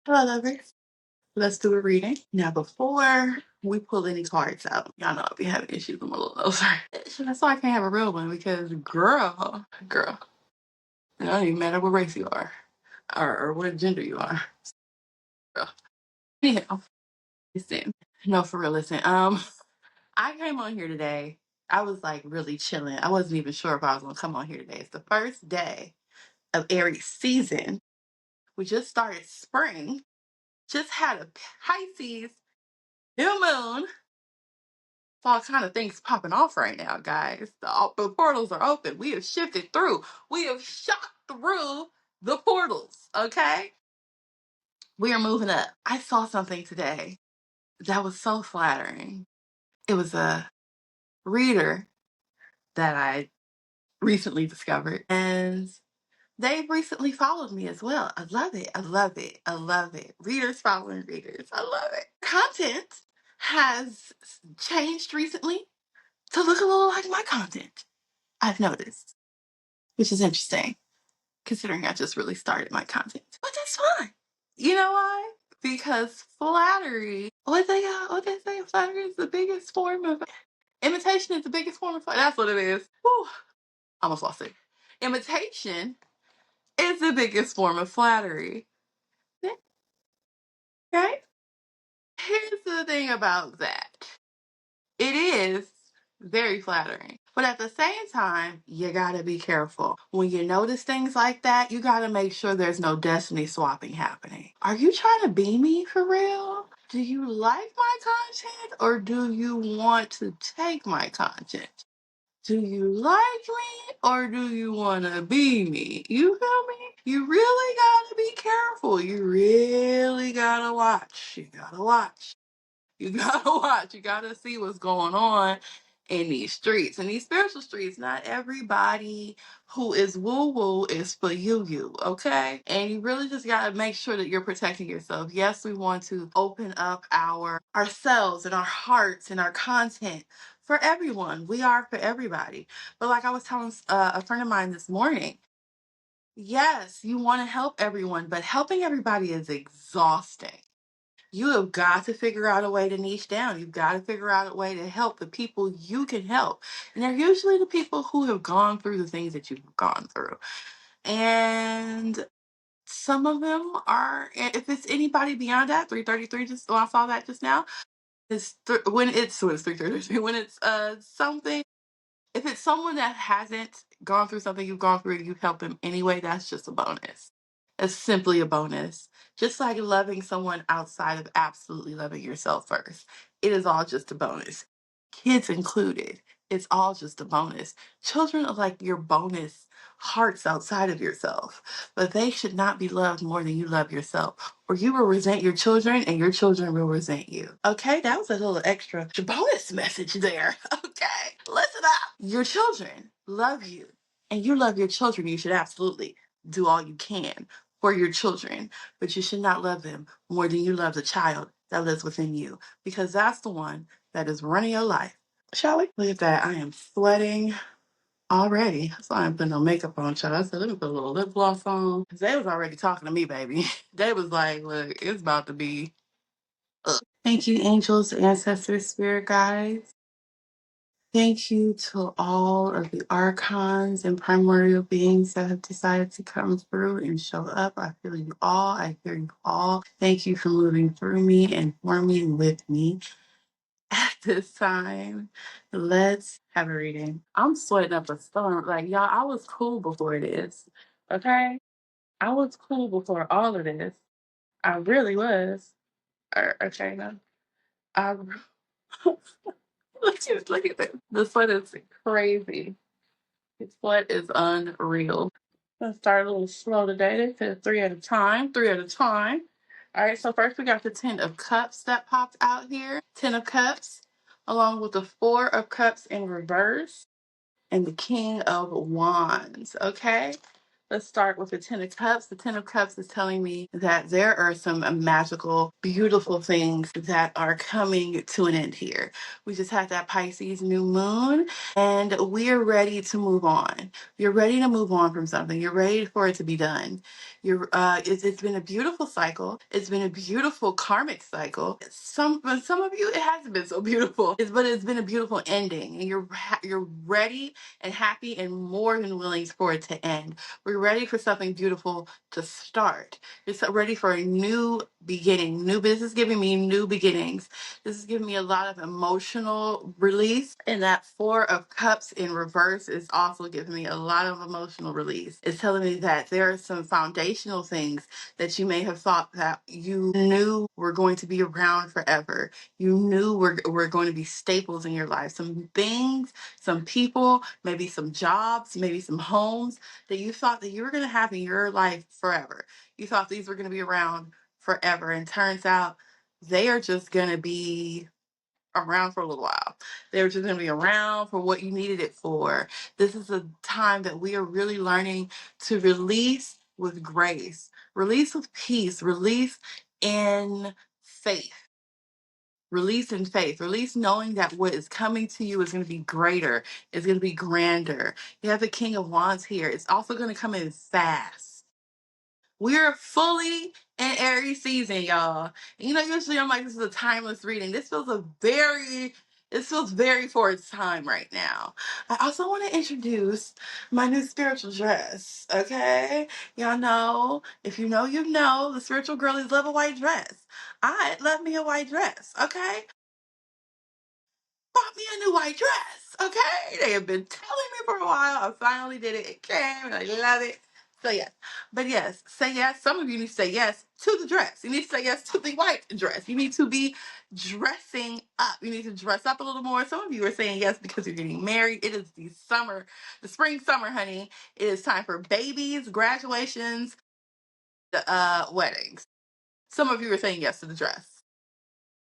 Hello, lovers. Let's do a reading. Now, before we pull any cards out, y'all know I'll be having issues with my little nose. That's why I can't have a real one because, girl, it don't even matter what race you are or what gender you are. Girl. Anyhow, listen. No, for real, listen. I came on here today. I was like really chilling. I wasn't even sure if I was going to come on here today. It's the first day of Aries season. We just started spring. Just had a Pisces new moon. All kind of things popping off right now, guys. The portals are open. We have shifted through. We have shot through the portals. Okay, we are moving up. I saw something today that was so flattering. It was a reader that I recently discovered, and they've recently followed me as well. I love it. I love it. I love it. Readers following readers. I love it. Content has changed recently to look a little like my content. I've noticed, which is interesting considering I just really started my content. But that's fine. You know why? Because flattery, what they say, flattery is the biggest form of imitation is the biggest form of flattery. That's what it is. Whew, almost lost it. Imitation is the biggest form of flattery. Okay? Here's the thing about that. It is very flattering. But at the same time, you gotta be careful. When you notice things like that, you gotta make sure there's no destiny swapping happening. Are you trying to be me for real? Do you like my content or do you want to take my content? Do you like me or do you want to be me? You feel me? You really gotta be careful. You really gotta watch. You gotta watch. You gotta watch. You gotta see what's going on in these streets. In these spiritual streets, not everybody who is woo-woo is for you, okay? And you really just gotta make sure that you're protecting yourself. Yes, we want to open up ourselves and our hearts and our content for everyone. We are for everybody. But like I was telling a friend of mine this morning, yes, you want to help everyone, but helping everybody is exhausting. You have got to figure out a way to niche down. You've got to figure out a way to help the people you can help. And they're usually the people who have gone through the things that you've gone through. And some of them are, if it's anybody beyond that, 333, just I saw that just now. When it's 333, when it's something, if it's someone that hasn't gone through something you've gone through and you help them anyway, that's just a bonus. It's simply a bonus. Just like loving someone outside of absolutely loving yourself first. It is all just a bonus. Kids included. It's all just a bonus. Children are like your bonus hearts outside of yourself, but they should not be loved more than you love yourself, or you will resent your children and your children will resent you. Okay, that was a little extra bonus message there. Okay, listen up. Your children love you, and you love your children. You should absolutely do all you can for your children, but you should not love them more than you love the child that lives within you, because that's the one that is running your life. Shall we? Look at that. I am sweating already. That's why I ain't putting no makeup on, child. I said, let me put a little lip gloss on. Because they was already talking to me, baby. They was like, look, it's about to be up. Thank you, angels, ancestors, spirit guides. Thank you to all of the archons and primordial beings that have decided to come through and show up. I feel you all. I hear you all. Thank you for moving through me and for me and with me. At this time, let's have a reading. I'm sweating up a storm. Like, y'all, I was cool before this. Okay? I was cool before all of this. I really was. Okay, now. I, look at this. The sweat is crazy. The sweat is unreal. Let's start a little slow today. They said three at a time. Three at a time. All right, so first we got the Ten of Cups that popped out here. Ten of Cups, along with the Four of Cups in reverse, and the King of Wands, okay? Let's start with the Ten of Cups. The Ten of Cups is telling me that there are some magical, beautiful things that are coming to an end here. We just had that Pisces new moon, and we are ready to move on. You're ready to move on from something. You're ready for it to be done. It's been a beautiful cycle. It's been a beautiful karmic cycle. For some of you, it hasn't been so beautiful. But it's been a beautiful ending, and you're ready and happy and more than willing for it to end. We're ready for something beautiful to start. You're ready for a new beginning. This is giving me new beginnings. This is giving me a lot of emotional release. And that Four of Cups in reverse is also giving me a lot of emotional release. It's telling me that there are some foundational things that you may have thought that you knew were going to be around forever. You knew were going to be staples in your life. Some things, some people, maybe some jobs, maybe some homes that you thought that you were going to have in your life forever. You thought these were going to be around forever. And turns out they are just going to be around for a little while. They're just going to be around for what you needed it for. This is a time that we are really learning to release with grace, release with peace, release in faith. Release in faith, release knowing that what is coming to you is going to be greater, it's going to be grander. You have the King of Wands here. It's also going to come in fast. We're fully in Aries season, y'all. You know, usually I'm like, this is a timeless reading. This feels very for its time right now. I also want to introduce my new spiritual dress, okay? Y'all know, if you know, you know, the spiritual girlies love a white dress. I love me a white dress, okay? Bought me a new white dress, okay? They have been telling me for a while. I finally did it. It came and I love it. So yes. But yes, say yes. Some of you need to say yes to the dress. You need to say yes to the white dress. You need to be dressing up. You need to dress up a little more. Some of you are saying yes because you're getting married. It is the spring, summer, honey. It is time for babies, graduations, weddings. Some of you are saying yes to the dress.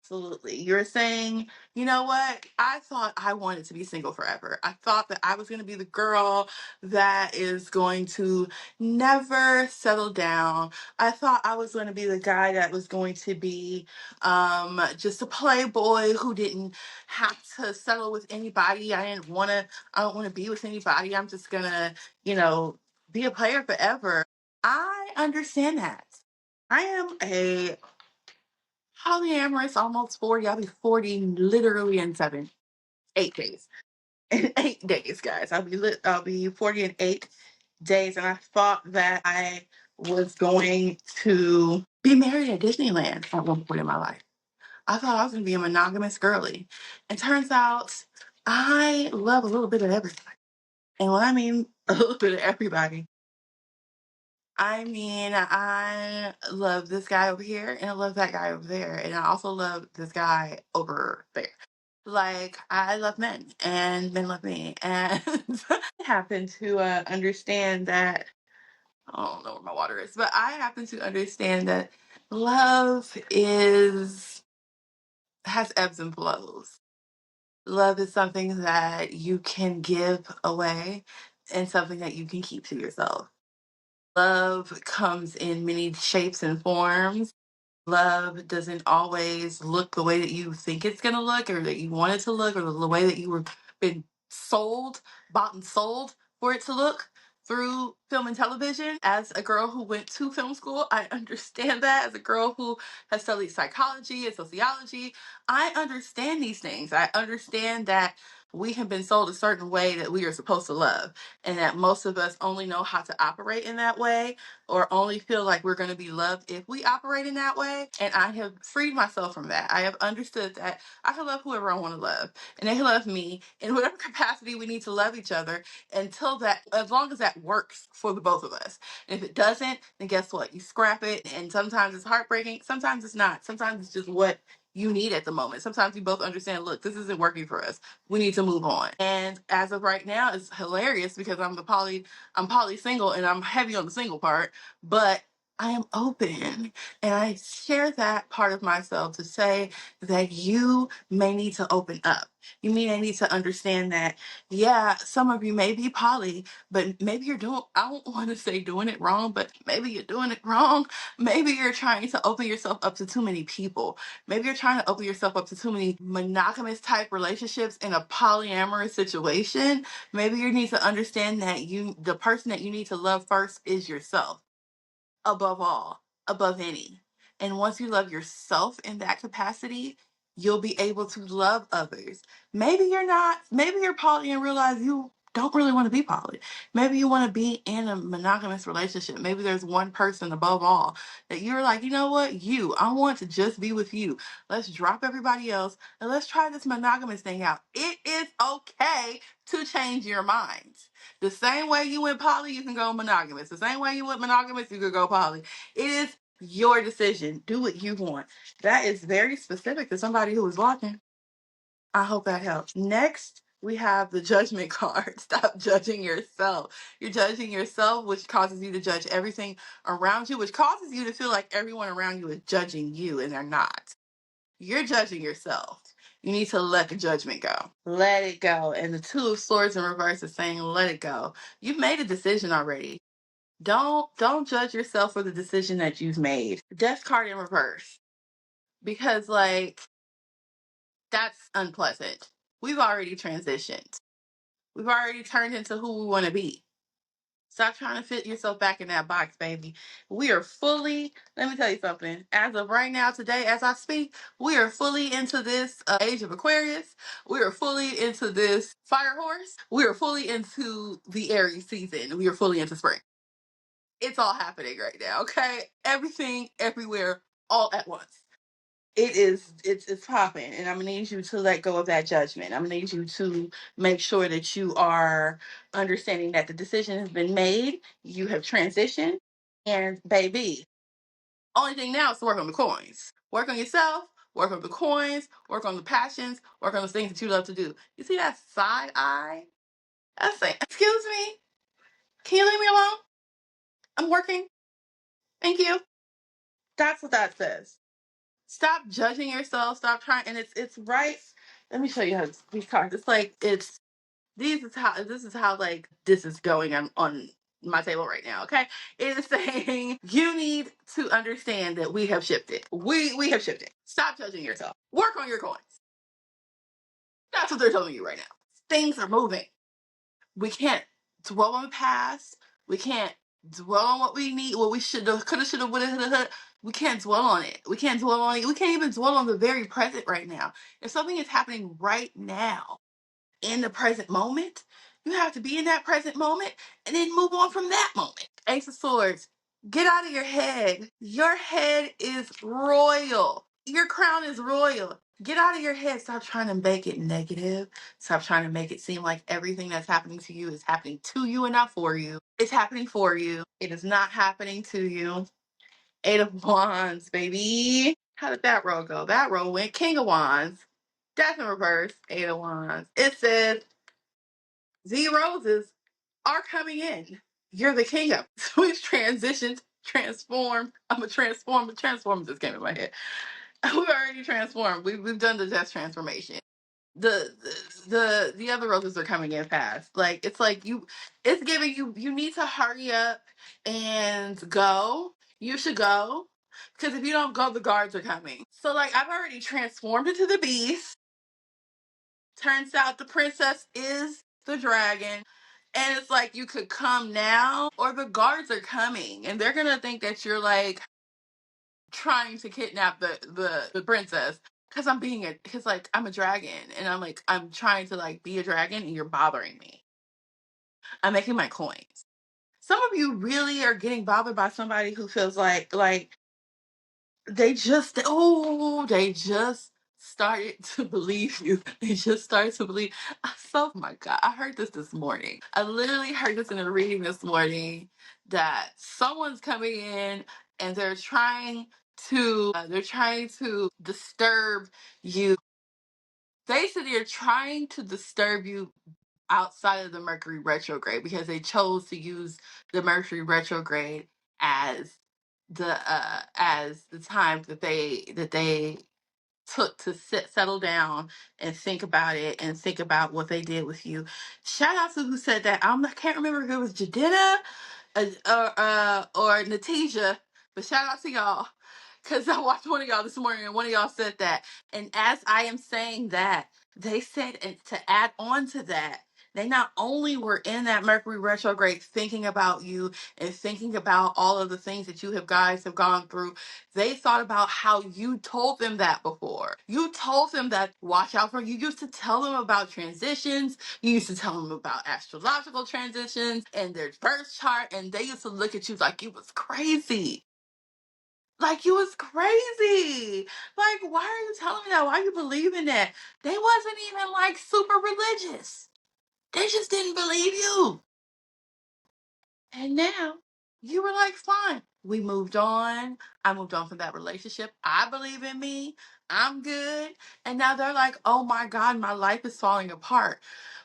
Absolutely. You're saying, you know what? I thought I wanted to be single forever. I thought that I was going to be the girl that is going to never settle down. I thought I was going to be the guy that was going to be just a playboy who didn't have to settle with anybody. I don't want to be with anybody. I'm just going to, be a player forever. I understand that. I am a polyamorous, almost 40. I'll be 40 literally in 8 days. In 8 days, guys. I'll be 40 in 8 days. And I thought that I was going to be married at Disneyland at one point in my life. I thought I was gonna be a monogamous girly. And turns out I love a little bit of everybody. And when I mean a little bit of everybody, I mean, I love this guy over here and I love that guy over there. And I also love this guy over there. Like, I love men and men love me. And I happen to understand that, I don't know where my water is, but I happen to understand that love has ebbs and flows. Love is something that you can give away and something that you can keep to yourself. Love comes in many shapes and forms. Love doesn't always look the way that you think it's going to look or that you want it to look or the way that you were been bought and sold for it to look through film and television. As a girl who went to film school, I understand that. As a girl who has studied psychology and sociology, I understand these things. I understand that we have been sold a certain way that we are supposed to love, and that most of us only know how to operate in that way or only feel like we're going to be loved if we operate in that way. And I have freed myself from that. I have understood that I can love whoever I want to love, and they can love me in whatever capacity we need to love each other as long as that works for the both of us. And if it doesn't, then guess what? You scrap it. And sometimes it's heartbreaking. Sometimes it's not. Sometimes it's just what you need at the moment. Sometimes we both understand, look, this isn't working for us. We need to move on. And as of right now, it's hilarious because I'm poly single and I'm heavy on the single part, but I am open. And I share that part of myself to say that you may need to open up. You may need to understand that, yeah, some of you may be poly, but maybe you're doing, I don't want to say doing it wrong, but maybe you're doing it wrong. Maybe you're trying to open yourself up to too many people. Maybe you're trying to open yourself up to too many monogamous type relationships in a polyamorous situation. Maybe you need to understand that the person that you need to love first is yourself, above all, above any. And once you love yourself in that capacity, you'll be able to love others. Maybe you're not, maybe you're poly and realize you don't really want to be poly. Maybe you want to be in a monogamous relationship. Maybe there's one person above all that you're like, you know what, I want to just be with you. Let's drop everybody else and let's try this monogamous thing out. It is okay to change your mind. The same way you went poly, you can go monogamous. The same way you went monogamous, you could go poly. It is your decision. Do what you want. That is very specific to somebody who is watching. I hope that helps. Next, we have the judgment card. Stop judging yourself. You're judging yourself, which causes you to judge everything around you, which causes you to feel like everyone around you is judging you, and they're not. You're judging yourself. You need to let the judgment go. Let it go. And the Two of Swords in reverse is saying, let it go. You've made a decision already. Don't judge yourself for the decision that you've made. Death card in reverse. Because like that's unpleasant. We've already transitioned. We've already turned into who we want to be. Stop trying to fit yourself back in that box, baby. We are fully, let me tell you something. As of right now, today, as I speak, we are fully into this age of Aquarius. We are fully into this fire horse. We are fully into the Aries season. We are fully into spring. It's all happening right now, okay? Everything, everywhere, all at once. It's popping, and I'm gonna need you to let go of that judgment. I'm gonna need you to make sure that you are understanding that the decision has been made, you have transitioned, and baby, only thing now is to work on the coins. Work on yourself, work on the coins, work on the passions, work on the things that you love to do. You see that side eye? That's saying, excuse me, can you leave me alone? I'm working. Thank you. That's what that says. Stop judging yourself. Stop trying, and it's right. Let me show you how these cards. It's like it's this is how like this is going on my table right now. Okay, it is saying you need to understand that we have shifted. We have shifted. Stop judging yourself. Work on your coins. That's what they're telling you right now. Things are moving. We can't dwell on the past. We can't dwell on what we need, what we should have, coulda, shoulda, woulda, coulda. We can't dwell on it. We can't dwell on it. We can't even dwell on the very present right now. If something is happening right now in the present moment, you have to be in that present moment and then move on from that moment. Ace of Swords, get out of your head. Your head is royal. Your crown is royal. Get out of your head. Stop trying to make it negative. Stop trying to make it seem like everything that's happening to you is happening to you and not for you. It's happening for you. It is not happening to you. Eight of Wands, baby. How did that roll go? That roll went King of Wands. Death in reverse. Eight of Wands. It says Z roses are coming in. You're the king of. So we've transitioned, transformed. I'm a transform. Transform just came in my head. We've already transformed. We've done the death transformation. The, the other roses are coming in fast. Like it's like it's giving you need to hurry up and go. You should go. Because if you don't go, the guards are coming. So like I've already transformed into the beast. Turns out the princess is the dragon. And it's like you could come now or the guards are coming and they're gonna think that you're like trying to kidnap the princess. Cause cause like I'm a dragon and I'm trying to like be a dragon and you're bothering me. I'm making my coins. Some of you really are getting bothered by somebody who feels like they just started to believe you. They just started to believe. So, oh my God, I heard this morning. I literally heard this in a reading this morning that someone's coming in and they're trying to disturb you. They said they're trying to disturb you outside of the Mercury retrograde because they chose to use the Mercury retrograde as the as the time that they took to settle down and think about it and think about what they did with you. Shout out to who said that. I can't remember if it was Jadena or Natija, but shout out to y'all because I watched one of y'all this morning and one of y'all said that. And as I am saying that, they said, and to add on to that, they not only were in that Mercury retrograde thinking about you and thinking about all of the things that you have guys have gone through, they thought about how you told them that before. You told them that watch out for you used to tell them about transitions. You used to tell them about astrological transitions and their birth chart, and they used to look at you like you was crazy. Like you was crazy. Like, why are you telling me that? Why are you believing that? They wasn't even like super religious. They just didn't believe you. And now you were like, fine. We moved on. I moved on from that relationship. I believe in me. I'm good. And now they're like, oh my God, my life is falling apart.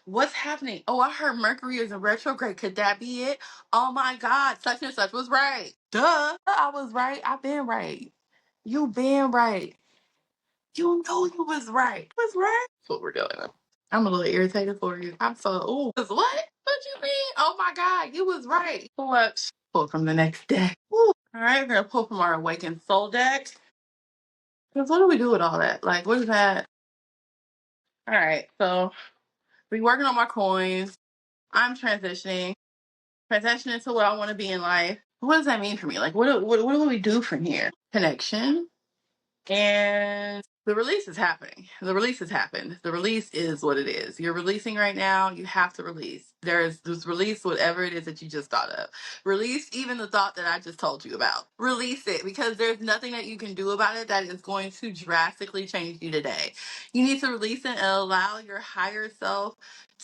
What's happening? Oh, I heard Mercury is in retrograde. Could that be it? Oh my God, such and such was right. Duh. I was right. I've been right. You been right. You know you was right. Was right. That's what we're doing. I'm a little irritated for you. I'm so, ooh, what? What you mean? Oh my God, you was right. What? Pull from the next deck. Ooh. All right, we're going to pull from our Awakened Soul deck. Because what do we do with all that? Like, what is that? All right, so we're working on my coins. I'm transitioning to what I want to be in life. What does that mean for me? Like, what do we do from here? Connection. And the release is happening. The release has happened. The release is what it is. You're releasing right now. You have to release. There's release whatever it is that you just thought of. Release even the thought that I just told you about. Release it because there's nothing that you can do about it that is going to drastically change you today. You need to release it and allow your higher self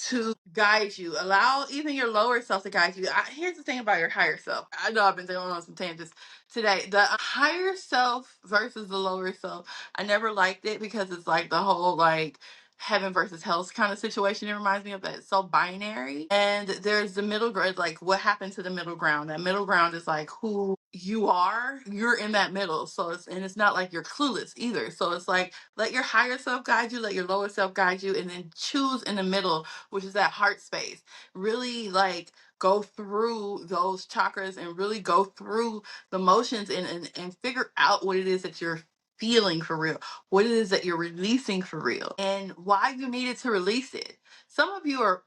to guide you. Allow even your lower self to guide you. Here's the thing about your higher self. I know I've been going on some tangents today. The higher self versus the lower self. I never liked it because it's like the whole like heaven versus hell kind of situation. It reminds me of that. It's so binary. And there's the middle ground, like what happened to the middle ground. That middle ground is like who you are. You're in that middle. So it's not like you're clueless either. So it's like let your higher self guide you, let your lower self guide you, and then choose in the middle, which is that heart space. Really like go through those chakras and really go through the motions and figure out what it is that you're feeling for real, what it is that you're releasing for real, and why you needed to release it. Some of you are,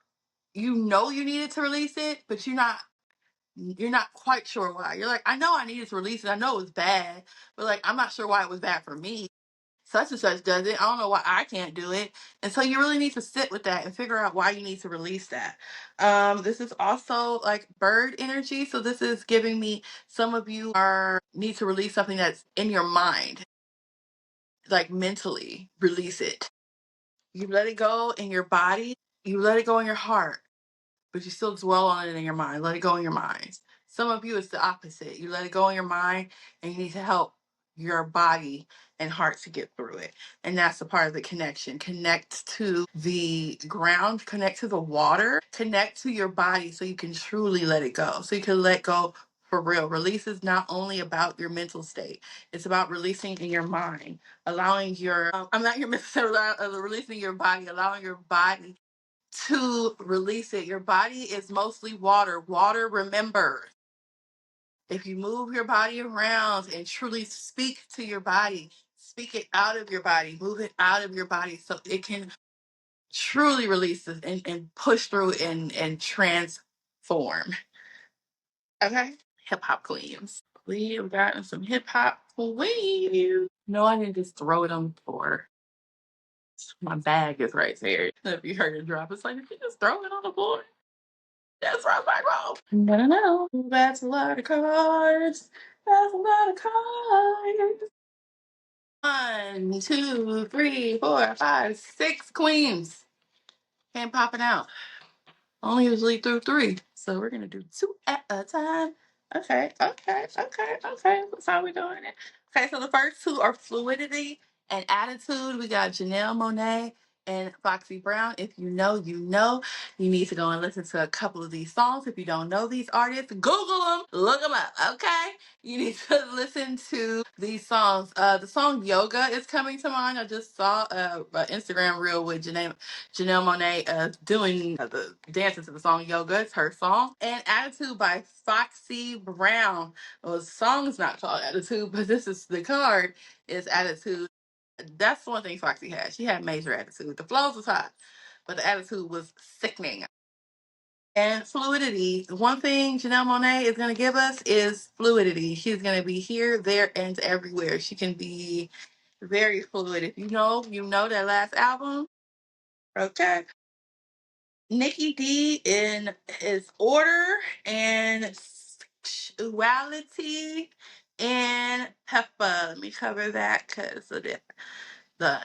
you know, you needed to release it, but you're not quite sure why. You're like, I know I needed to release it. I know it was bad, but like, I'm not sure why it was bad for me. Such and such does it. I don't know why I can't do it. And so you really need to sit with that and figure out why you need to release that. This is also like bird energy. So this is giving me some of you are need to release something that's in your mind, like mentally release it. You let it go in your body, you let it go in your heart, but you still dwell on it in your mind. Let it go in your mind. Some of you, it's the opposite. You let it go in your mind and you need to help your body and heart to get through it. And that's a part of the connection. Connect to the ground, connect to the water, connect to your body so you can truly let it go. So you can let go for real. Release is not only about your mental state, it's about releasing in your mind, allowing your, I'm not your mental state, releasing your body, allowing your body to release it. Your body is mostly water. Water remembers. If you move your body around and truly speak to your body, speak it out of your body, move it out of your body so it can truly release it and push through and transform. Okay? Hip hop queens. We've gotten some hip hop queens. No, I didn't just throw it on the floor. My bag is right there. If you heard it drop, it's like, if you just throw it on the floor. That's right, my wrong. No. That's a lot of cards. That's a lot of cards. 1, 2, 3, 4, 5, 6 queens. Came popping out. Only usually through 3. So we're gonna do 2 at a time. Okay. That's how we doing it. Okay, so the first 2 are fluidity and attitude. We got Janelle Monáe and Foxy Brown. If you know, you know. You need to go and listen to a couple of these songs. If you don't know these artists, Google them, look them up, okay? You need to listen to these songs. The song Yoga is coming to mind. I just saw an Instagram reel with Janelle Monáe doing the dancing to the song Yoga. It's her song. And Attitude by Foxy Brown. Well, the song is not called Attitude, but this is the card. Is Attitude. That's one thing Foxy had. She had major attitude. The flows was hot, but the attitude was sickening. And fluidity. One thing Janelle Monáe is going to give us is fluidity. She's going to be here, there, and everywhere. She can be very fluid. If you know that last album. Okay. Nikki D in his order and sexuality and pepper. Let me cover that because of the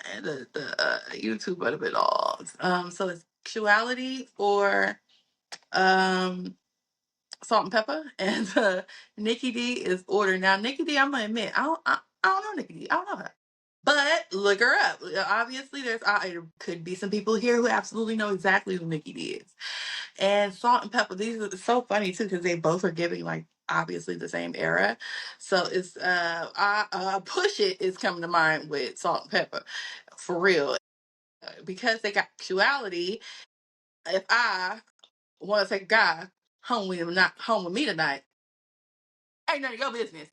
YouTube of it all. So it's sexuality or um salt and pepper, and Nikki D is order. Now Nikki D, I'm gonna admit, I don't know Nikki D. I don't know her. But look her up. Obviously, there could be some people here who absolutely know exactly who Nikki D is. And Salt and Pepper, these are so funny too because they both are giving like obviously the same era. So it's Push It is coming to mind with Salt and Pepper, for real, because they got sexuality. If I want to take a guy home with me tonight, ain't none of your business.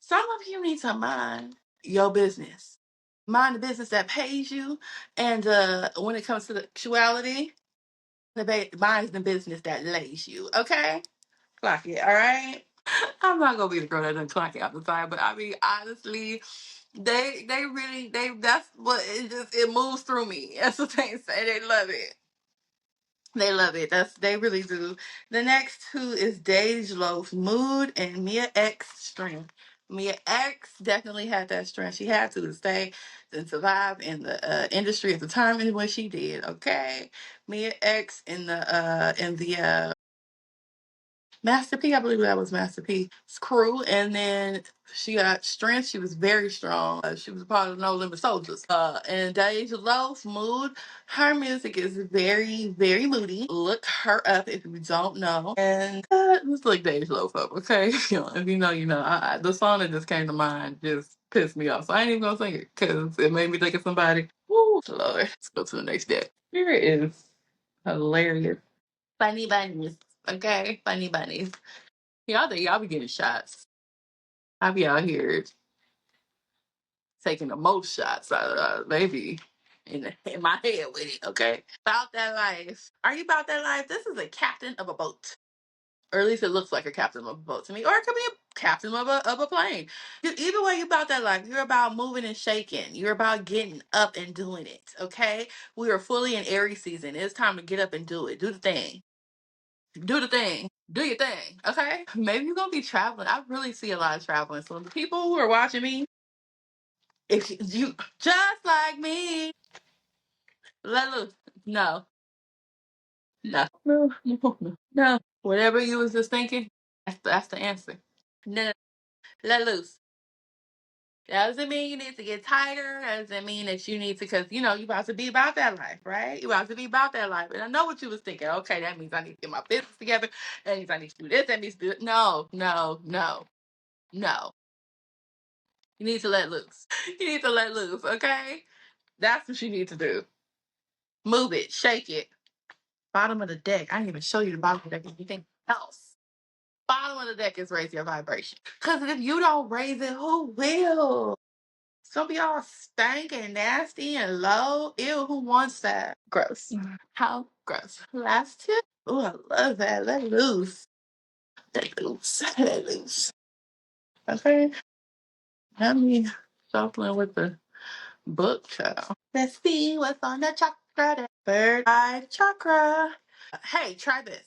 Some of you need to mind your business. Mind the business that pays you, and when it comes to the sexuality, mind the business that lays you. Okay, clock it. All right. I'm not gonna be the girl that doesn't clock it all the time, but I mean honestly, they really that's what it moves through me. That's what they say. They love it. They love it. They really do. The next two is Dej Loaf Mood and Mia X Strength. Mia X definitely had that strength. She had to stay and survive in the industry at the time and what she did. Okay, Mia X in the Master P, I believe that was Master P's crew. And then she got strength. She was very strong. She was a part of No Limit Soldiers. And Deja Loaf, Mood. Her music is very, very moody. Look her up if you don't know. And just look Deja Loaf up, okay? If you know, you know. The song that just came to mind just pissed me off. So I ain't even gonna sing it because it made me think of somebody. Woo, Lord. Let's go to the next step. Here it is. Hilarious. Funny bunnies. Okay? Funny bunnies. Y'all think y'all be getting shots. I be out here taking the most shots out of maybe in my head with it, okay? About that life. Are you about that life? This is a captain of a boat. Or at least it looks like a captain of a boat to me. Or it could be a captain of a plane. Either way, you about that life. You're about moving and shaking. You're about getting up and doing it, okay? We are fully in Aries season. It's time to get up and do it. Do the thing. Do the thing. Do your thing. Okay. Maybe you're gonna be traveling. I really see a lot of traveling. So the people who are watching me, if you just like me, let loose. No. No. No. No. No. No. Whatever you was just thinking, that's the answer. No. Let loose. That doesn't mean you need to get tighter. That doesn't mean that you need to, because you about to be about that life, right? You about to be about that life. And I know what you was thinking. Okay, that means I need to get my business together. That means I need to do this. That means to do it. No, no, no, no. You need to let loose. You need to let loose, okay? That's what you need to do. Move it, shake it. Bottom of the deck. I didn't even show you the bottom of the deck. Anything else? Bottom of the deck is raise your vibration. Because if you don't raise it, who will? It's gonna be all stank nasty and low. Ew, who wants that? Gross. How gross. Last tip. Oh, I love that. Let loose. Let loose. Let loose. Okay. Let me shuffling with the book, child. Let's see what's on the chakra. Third eye chakra. Hey, try this.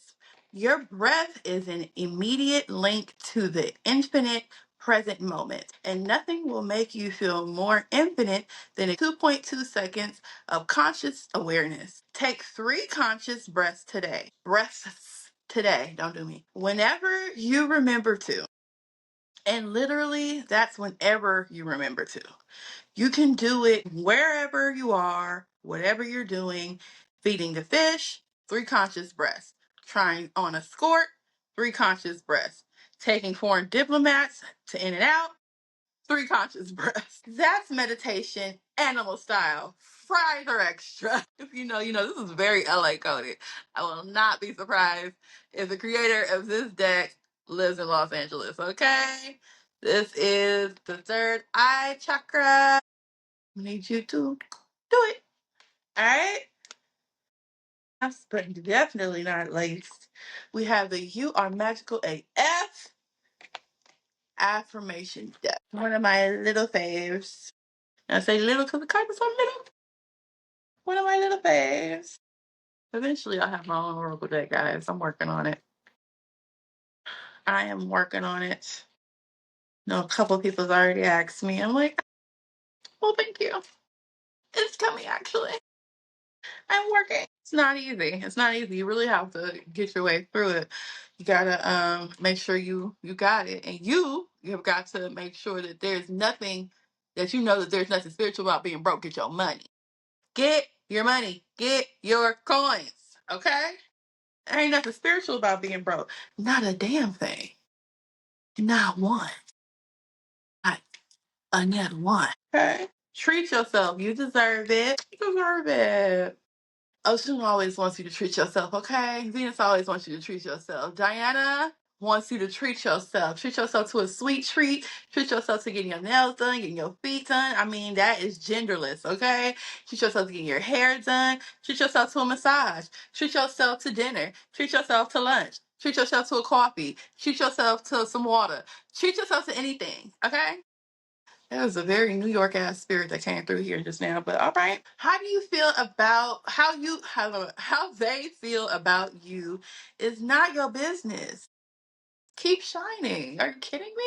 Your breath is an immediate link to the infinite present moment, and nothing will make you feel more infinite than 2.2 seconds of conscious awareness. Take 3 conscious breaths today. Breaths today. Don't do me. Whenever you remember to. And literally, that's whenever you remember to. You can do it wherever you are, whatever you're doing, feeding the fish, 3 conscious breaths. Trying on a skirt, 3 conscious breaths. Taking foreign diplomats to in and out, 3 conscious breaths. That's meditation, animal style. Fries are extra. If you know, you know, this is very LA coded. I will not be surprised if the creator of this deck lives in Los Angeles, okay? This is the third eye chakra. I need you to do it. All right? Last but definitely not least, we have the You Are Magical AF affirmation deck. One of my little faves. I say little because the cards are so little. One of my little faves. Eventually, I'll have my own oracle deck, guys. I'm working on it. I am working on it. No, a couple people's already asked me. I'm like, well, thank you. It's coming, actually. I'm working. It's not easy. It's not easy. You really have to get your way through it. You gotta make sure you got it, and you've got to make sure that there's nothing that you know that there's nothing spiritual about being broke. Get your money. Get your money. Get your coins. Okay. There ain't nothing spiritual about being broke. Not a damn thing. Not one. Not another one. Okay. Treat yourself. You deserve it. You deserve it. Ocean always wants you to treat yourself, okay? Venus always wants you to treat yourself. Diana wants you to treat yourself. Treat yourself to a sweet treat. Treat yourself to getting your nails done, getting your feet done. I mean, that is genderless, okay? Treat yourself to getting your hair done. Treat yourself to a massage. Treat yourself to dinner. Treat yourself to lunch. Treat yourself to a coffee. Treat yourself to some water. Treat yourself to anything, okay? That was a very New York ass spirit that came through here just now, but all right. How do you feel about how they feel about you is not your business. Keep shining. Are you kidding me?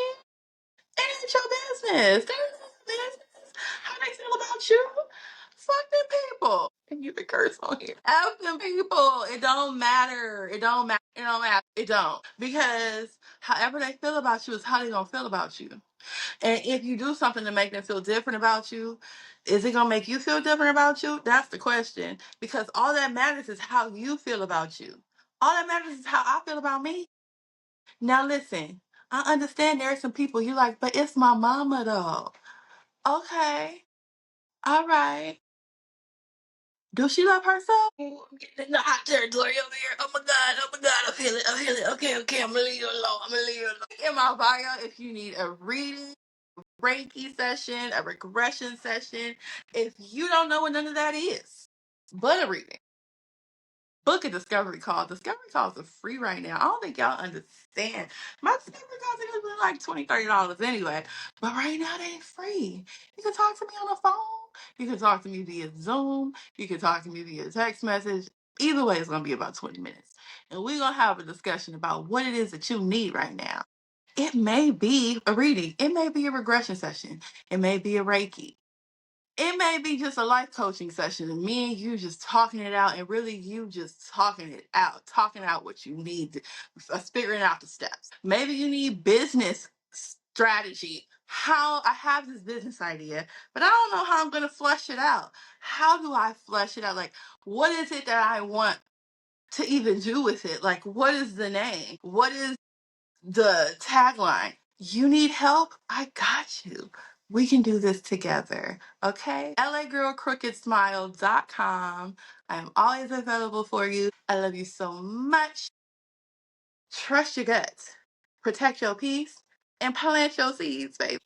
It ain't your business. They're not your business. How they feel about you? Fuck them people. And you can curse on here. F them people. It don't matter. It don't matter. It don't matter. It don't. Because however they feel about you is how they gonna feel about you. And if you do something to make them feel different about you, is it going to make you feel different about you? That's the question. Because all that matters is how you feel about you. All that matters is how I feel about me. Now, listen, I understand there are some people you like, but it's my mama, though. Okay. All right. Does she love herself? Ooh, I'm getting in the hot territory over here. Oh my God. Oh my God. I feel it. I feel it. Okay. Okay. I'm going to leave you alone. I'm going to leave you alone. In my bio, if you need a reading, Reiki session, a regression session. If you don't know what none of that is, but a reading, book a discovery call. Discovery calls are free right now. I don't think y'all understand. My discovery calls are usually like $20, $30 anyway. But right now they ain't free. You can talk to me on the phone. You can talk to me via Zoom. You can talk to me via text message. Either way, it's gonna be about 20 minutes. And we're gonna have a discussion about what it is that you need right now. It may be a reading. It may be a regression session. It may be a Reiki. It may be just a life coaching session and me and you just talking it out and really you just talking out what you need, figuring out the steps. Maybe you need business strategy. How I have this business idea, but I don't know how I'm going to flesh it out. How do I flesh it out? Like, what is it that I want to even do with it? Like, what is the name? What is the tagline? You need help? I got you. We can do this together. Okay? LAGirlCrookedsmile.com. I am always available for you. I love you so much. Trust your guts. Protect your peace and plant your seeds, baby.